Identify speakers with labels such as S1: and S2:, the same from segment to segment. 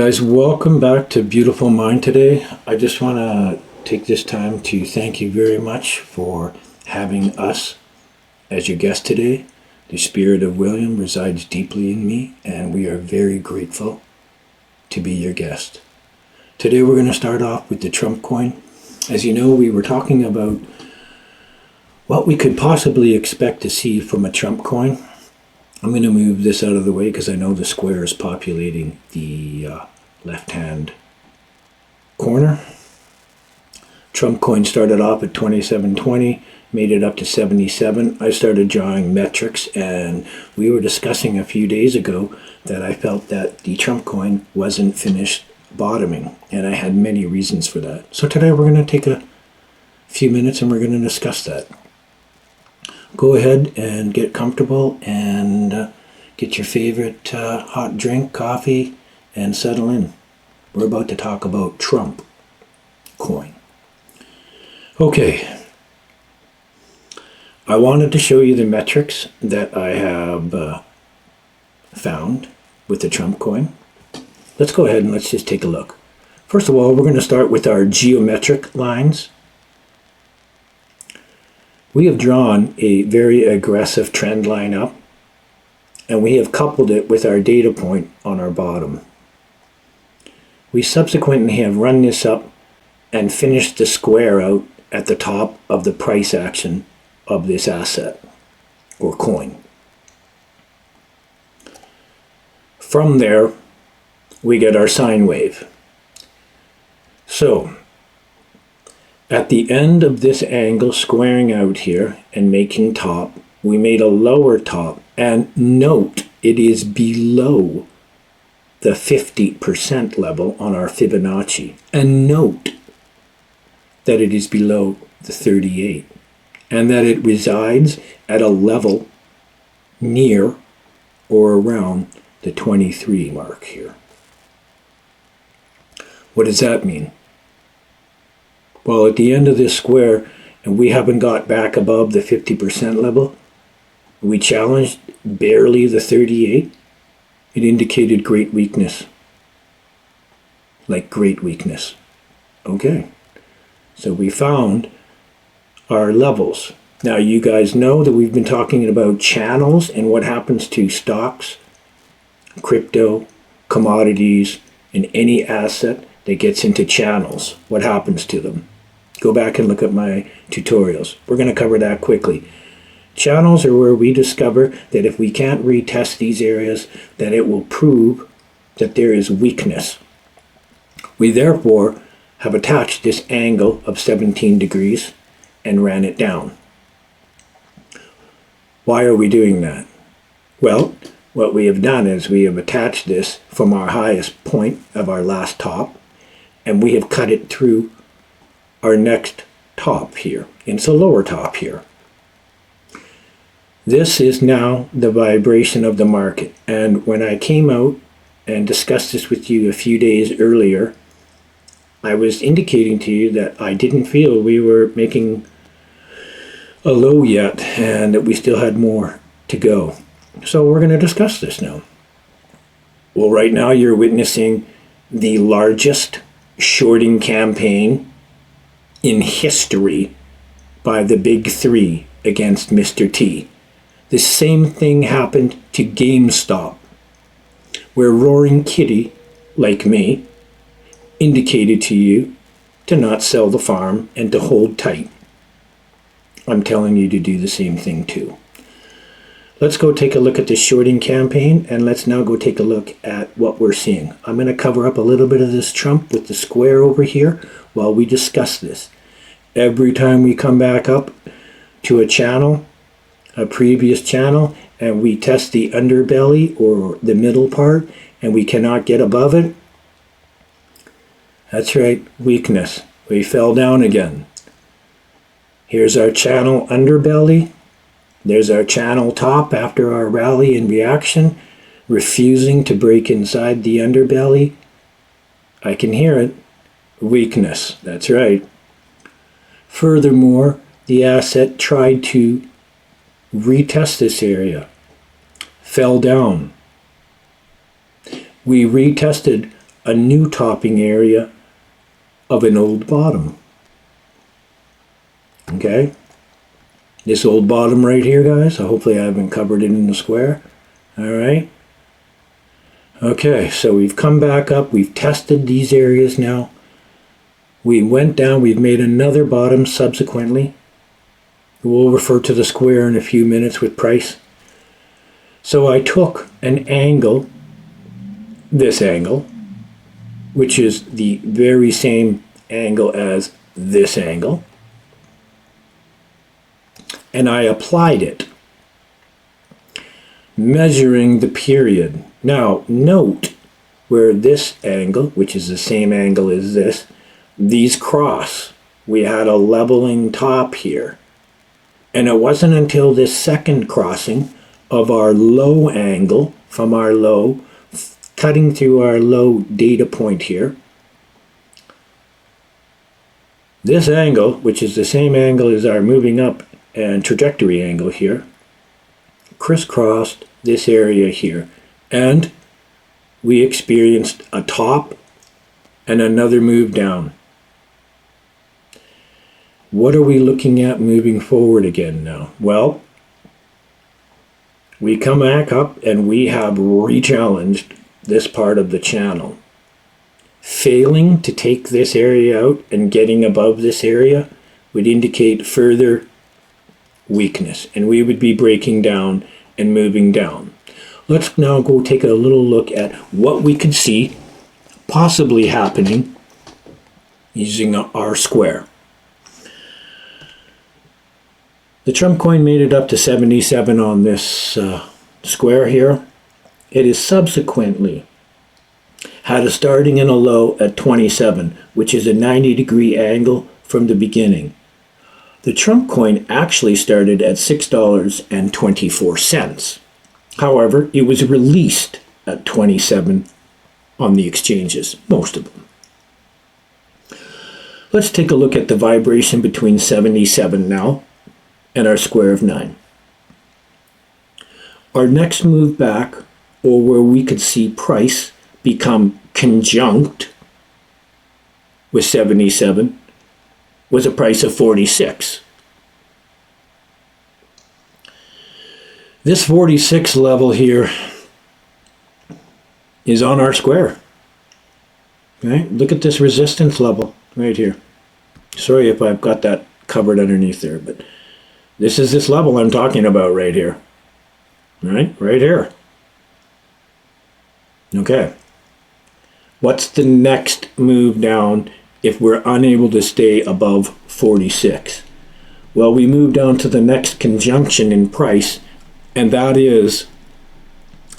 S1: Guys, welcome back to Beautiful Mind today. I just want to take this time to thank you very much for having us as your guest today. The spirit of William resides deeply in me, and we are very grateful to be your guest. Today we're going to start off with the Trump coin. As you know, we were talking about what we could possibly expect to see from a Trump coin. I'm going to move this out of the way because I know the square is populating the left-hand corner. Trump coin started off at 27.20, made it up to 77. I started drawing metrics, and we were discussing a few days ago that I felt that the Trump coin wasn't finished bottoming, and I had many reasons for that. So today we're going to take a few minutes and we're going to discuss that. Go ahead and get comfortable and get your favorite hot drink, coffee, and settle in. We're about to talk about Trump coin. Okay. I wanted to show you the metrics that I have found with the Trump coin. Let's go ahead and let's just take a look. First of all, we're going to start with our geometric lines. We have drawn a very aggressive trend line up, and we have coupled it with our data point on our bottom. We subsequently have run this up and finished the square out at the top of the price action of this asset or coin. From there, we get our sine wave. So, at the end of this angle squaring out here and making top, we made a lower top, and note it is below the 50% level on our Fibonacci, and note that it is below the 38 and that it resides at a level near or around the 23 mark here. What does that mean? Well, at the end of this square, and we haven't got back above the 50% level, we challenged barely the 38. It indicated great weakness. Like great weakness. Okay. So we found our levels. Now you guys know that we've been talking about channels and what happens to stocks, crypto, commodities, and any asset that gets into channels. What happens to them? Go back and look at my tutorials. We're going to cover that quickly. Channels are where we discover that if we can't retest these areas, that it will prove that there is weakness. We therefore have attached this angle of 17 degrees and ran it down. Why are we doing that? Well, what we have done is we have attached this from our highest point of our last top, and we have cut it through our next top here. It's a lower top here. This is now the vibration of the market. And when I came out and discussed this with you a few days earlier, I was indicating to you that I didn't feel we were making a low yet and that we still had more to go. So we're going to discuss this now. Well, right now you're witnessing the largest shorting campaign in history by the big three against Mr. T. The same thing happened to GameStop, where Roaring Kitty, like me, indicated to you to not sell the farm and to hold tight. I'm telling you to do the same thing too. Let's go take a look at the shorting campaign, and let's now go take a look at what we're seeing. I'm going to cover up a little bit of this Trump with the square over here while we discuss this. Every time we come back up to a channel, a previous channel, and we test the underbelly or the middle part, and we cannot get above it, that's right, weakness. We fell down again. Here's our channel underbelly. There's our channel top after our rally and reaction, refusing to break inside the underbelly. I can hear it. Weakness, that's right. Furthermore, the asset tried to retest this area, fell down. We retested a new topping area of an old bottom. Okay? This old bottom right here, guys, so hopefully I haven't covered it in the square. All right? Okay, so we've come back up. We've tested these areas now. We went down. We've made another bottom subsequently. We'll refer to the square in a few minutes with price. So I took an angle, this angle, which is the very same angle as this angle, and I applied it, measuring the period. Now, note where this angle, which is the same angle as this, these cross. We had a leveling top here. And it wasn't until this second crossing of our low angle from our low, cutting through our low data point here. This angle, which is the same angle as our moving up and trajectory angle here, crisscrossed this area here. And we experienced a top and another move down. What are we looking at moving forward again now? Well, we come back up and we have re-challenged this part of the channel. Failing to take this area out and getting above this area would indicate further weakness, and we would be breaking down and moving down. Let's now go take a little look at what we could see possibly happening using our square. The Trump coin made it up to 77 on this square here. It is subsequently had a starting and a low at 27, which is a 90-degree angle from the beginning. The Trump coin actually started at $6.24. However, it was released at 27 on the exchanges, most of them. Let's take a look at the vibration between 77 now and our square of 9. Our next move back, or where we could see price become conjunct with 77, was a price of 46. This 46 level here is on our square. Okay? Look at this resistance level right here. Sorry if I've got that covered underneath there, but this is this level I'm talking about right here. All right? Right here. Okay. What's the next move down if we're unable to stay above 46? Well, we move down to the next conjunction in price, and that is,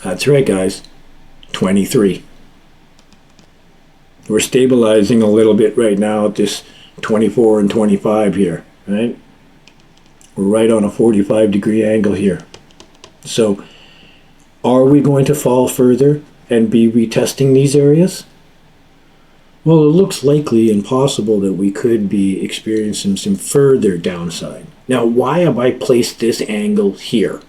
S1: that's right guys, 23. We're stabilizing a little bit right now at this 24 and 25 here, right? We're right on a 45-degree angle here. So, are we going to fall further and be retesting these areas? Well, it looks likely and possible that we could be experiencing some further downside. Now, why have I placed this angle here?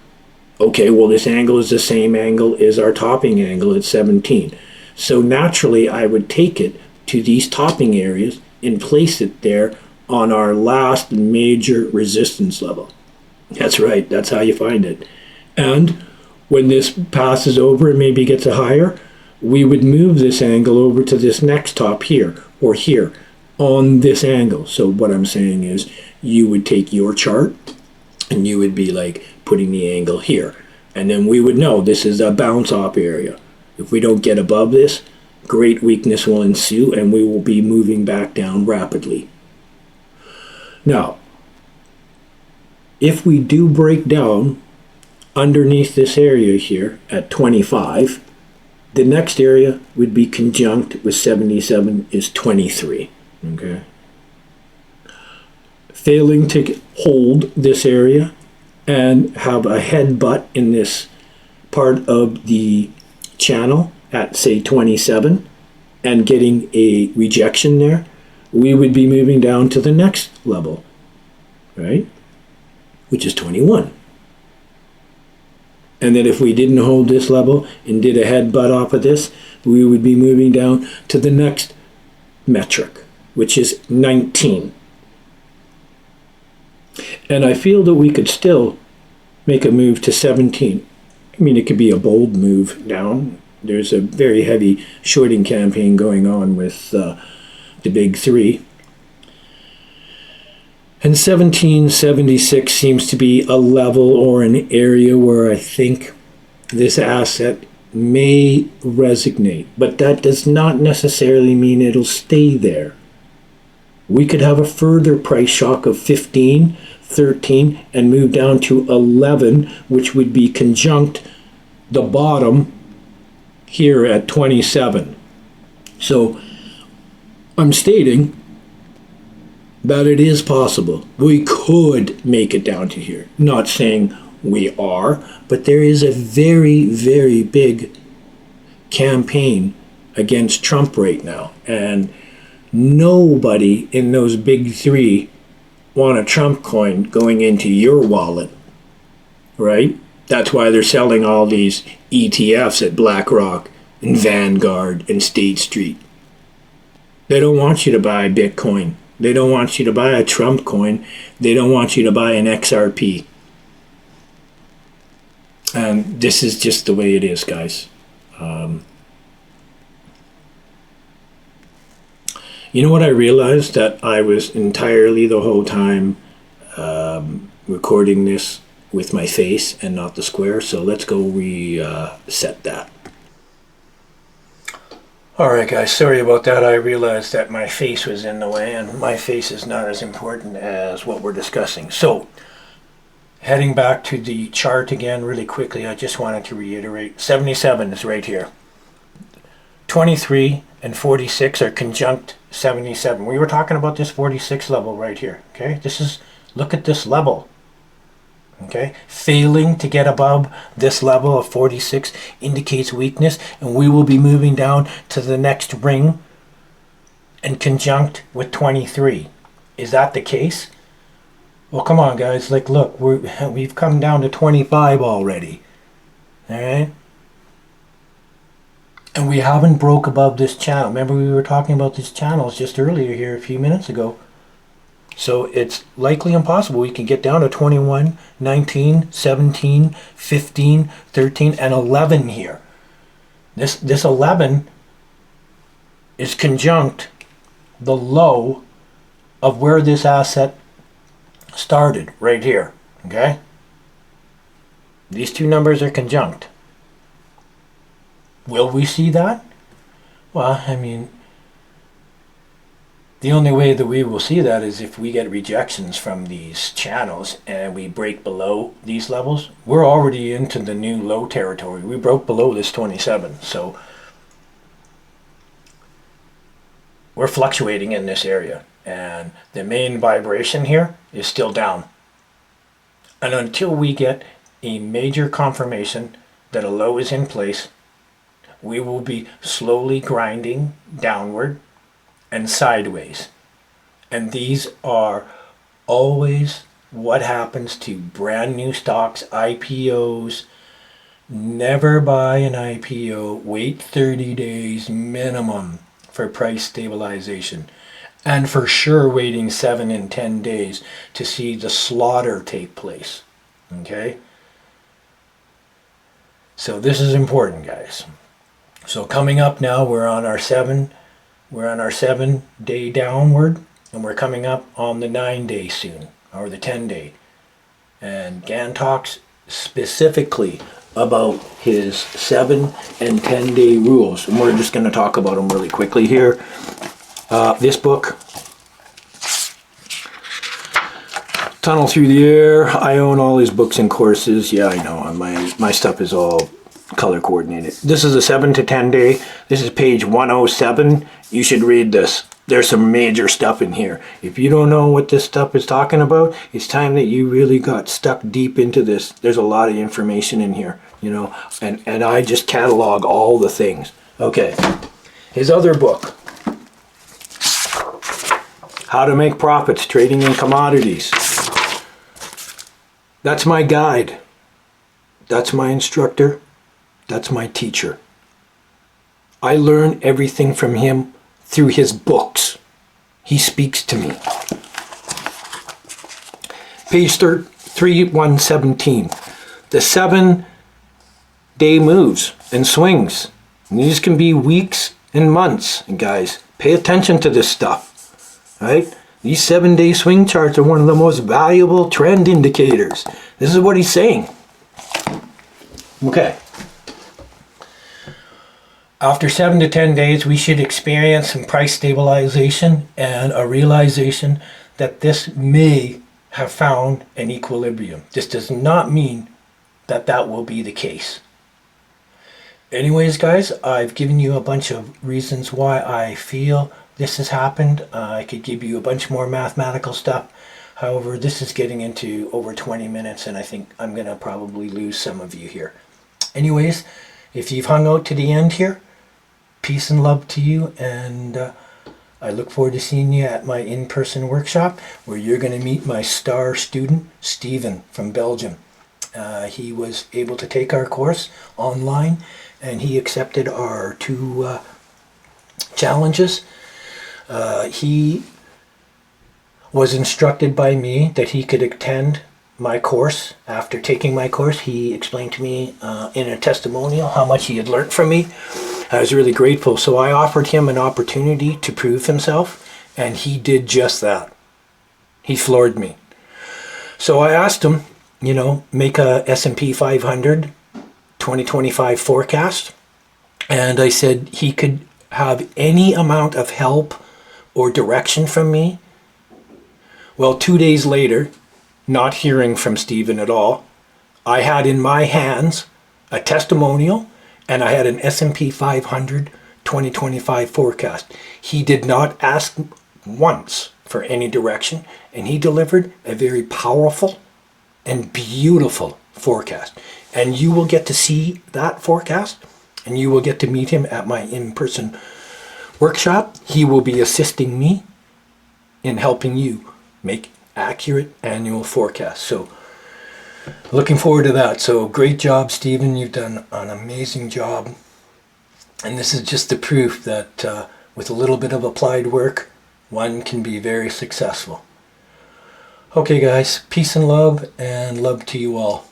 S1: Okay, well, this angle is the same angle as our topping angle at 17. So naturally, I would take it to these topping areas and place it there on our last major resistance level. That's right, that's how you find it. And when this passes over and maybe gets a higher, we would move this angle over to this next top here, or here, on this angle. So what I'm saying is, you would take your chart, and you would be like putting the angle here. And then we would know this is a bounce off area. If we don't get above this, great weakness will ensue, and we will be moving back down rapidly. Now, if we do break down underneath this area here at 25, the next area would be conjunct with 77 is 23. Okay. Failing to hold this area and have a headbutt in this part of the channel at say 27 and getting a rejection there, we would be moving down to the next level, right? Which is 21. And then if we didn't hold this level and did a headbutt off of this, we would be moving down to the next metric, which is 19. And I feel that we could still make a move to 17. I mean, it could be a bold move down. There's a very heavy shorting campaign going on with the big three. And 1776 seems to be a level or an area where I think this asset may resonate, but that does not necessarily mean it'll stay there. We could have a further price shock of 15, 13, and move down to 11, which would be conjunct the bottom here at 27. So I'm stating that it is possible. We could make it down to here. Not saying we are, but there is a very, very big campaign against Trump right now. And nobody in those big three want a Trump coin going into your wallet, right? That's why they're selling all these ETFs at BlackRock and Vanguard and State Street. They don't want you to buy Bitcoin. They don't want you to buy a Trump coin. They don't want you to buy an XRP. And this is just the way it is, guys. You know what I realized? That I was entirely the whole time recording this with my face and not the square. So let's go reset that. Alright guys, sorry about that. I realized that my face was in the way, and my face is not as important as what we're discussing. So, heading back to the chart again really quickly, I just wanted to reiterate, 77 is right here. 23 and 46 are conjunct 77. We were talking about this 46 level right here, okay? Look at this level, okay? Failing to get above this level of 46 indicates weakness, and we will be moving down to the next ring and conjunct with 23. Is that the case? Well, come on, guys. Like, look, we've come down to 25 already, all right? And we haven't broke above this channel. Remember, we were talking about these channels just earlier here a few minutes ago. So it's likely impossible. We can get down to 21, 19, 17, 15, 13, and 11 here. This 11 is conjunct the low of where this asset started, right here, okay? These two numbers are conjunct. Will we see that? Well, I mean, the only way that we will see that is if we get rejections from these channels and we break below these levels. We're already into the new low territory. We broke below this 27, so we're fluctuating in this area, and the main vibration here is still down. And until we get a major confirmation that a low is in place, we will be slowly grinding downward and sideways. And these are always what happens to brand new stocks, IPOs. Never buy an IPO. Wait 30 days minimum for price stabilization. And for sure waiting 7 and 10 days to see the slaughter take place. Okay? So this is important, guys. So coming up now, we're on our 7-day downward, and we're coming up on the 9-day soon, or the 10-day. And Gann talks specifically about his 7 and 10-day rules, and we're just going to talk about them really quickly here. This book, Tunnel Through the Air. I own all his books and courses. Yeah, I know. My stuff is all color coordinated. This is a 7 to 10 day. This is page 107. You should read this. There's some major stuff in here. If you don't know what this stuff is talking about, it's time that you really got stuck deep into this. There's a lot of information in here, you know, and I just catalog all the things. Okay. His other book, How to Make Profits Trading in Commodities. That's my guide. That's my instructor. That's my teacher. I learn everything from him through his books. He speaks to me. Page 3117. The 7-day moves and swings. And these can be weeks and months. And guys, pay attention to this stuff. Right? These 7-day swing charts are one of the most valuable trend indicators. This is what he's saying. Okay. After 7 to 10 days, we should experience some price stabilization and a realization that this may have found an equilibrium. This does not mean that that will be the case. Anyways, guys, I've given you a bunch of reasons why I feel this has happened. I could give you a bunch more mathematical stuff. However, this is getting into over 20 minutes, and I think I'm going to probably lose some of you here. Anyways, if you've hung out to the end here, peace and love to you, and I look forward to seeing you at my in-person workshop where you're going to meet my star student, Steven from Belgium. He was able to take our course online, and he accepted our 2 challenges. He was instructed by me that he could attend my course. After taking my course, he explained to me in a testimonial how much he had learned from me. I was really grateful, so I offered him an opportunity to prove himself, and he did just that. He floored me. So I asked him, make a S&P 500 2025 forecast, and I said he could have any amount of help or direction from me. Well, 2 days later, not hearing from Stephen at all, I had in my hands a testimonial, and I had an S&P 500 2025 forecast. He did not ask once for any direction, and he delivered a very powerful and beautiful forecast. And you will get to see that forecast, and you will get to meet him at my in-person workshop. He will be assisting me in helping you make accurate annual forecasts. So looking forward to that. So great job, Stephen. You've done an amazing job. And this is just the proof that with a little bit of applied work, one can be very successful. Okay, guys, peace and love to you all.